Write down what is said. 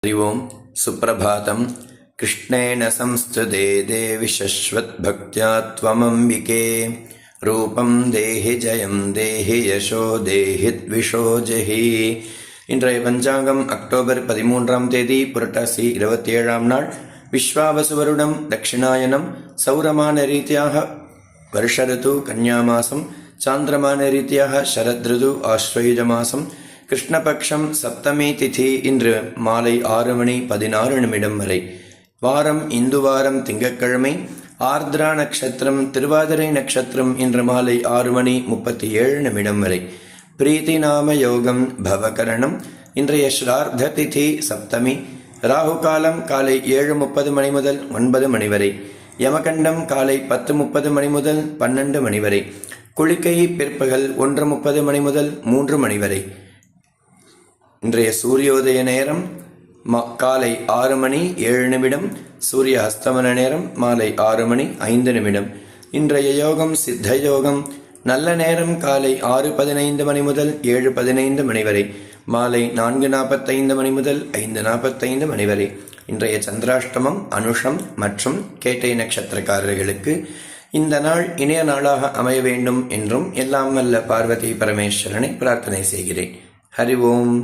हरि ओं सुप्रभातं कृष्णेन संस्तुते देवि शश्वद्भक्त्या त्वमम्बिके रूपं देहि जयं देहि यशो देहि द्विषो जहि இன்றைய பஞ்சாங்கம் அக்டோபர் 13ஆம் தேதி புரட்டாசி 27ஆம் நாள் விஸ்வாவசு வருடம் தட்சிணாயனம் சௌரமான ரீதியாக வருஷ ரிது கன்யாமாசம் சாந்திரமான ரீதியாக சரத் ரிது ஆஸ்வயுஜ மாசம் கிருஷ்ணபக்ஷம் சப்தமி திதி இன்று மாலை 6:16 வரை வாரம் இந்து வாரம் திங்கட்கிழமை ஆர்திரா நட்சத்திரம் திருவாதிரை நட்சத்திரம் இன்று மாலை 6:37 வரை பிரீதி நாம யோகம் பவகரணம் இன்றைய ஸ்ரார்த்த திதி சப்தமி ராகு காலம் காலை 7:30 மணி முதல் 9 மணி வரை யமகண்டம் காலை 10:30 மணி முதல் 12 மணி வரை குளிக்கை பிற்பகல் 1:30 மணி முதல் 3 மணி வரை இன்றைய சூரியோதய நேரம் காலை 6:07 சூரிய அஸ்தமன நேரம் மாலை 6:05 இன்றைய யோகம் சித்த யோகம் நல்ல நேரம் காலை 6:15 மணி முதல் 7:15 மணி வரை மாலை 4:45 மணி முதல் 5:45 மணி வரை இன்றைய சந்திராஷ்டமம் அனுஷம் மற்றும் கேட்டை நட்சத்திரக்காரர்களுக்கு இந்த நாள் இணைய நாளாக அமைய வேண்டும் என்றும் எல்லாம் வல்ல பார்வதி பரமேஸ்வரனை பிரார்த்தனை செய்கிறேன். ஹரி ஓம்.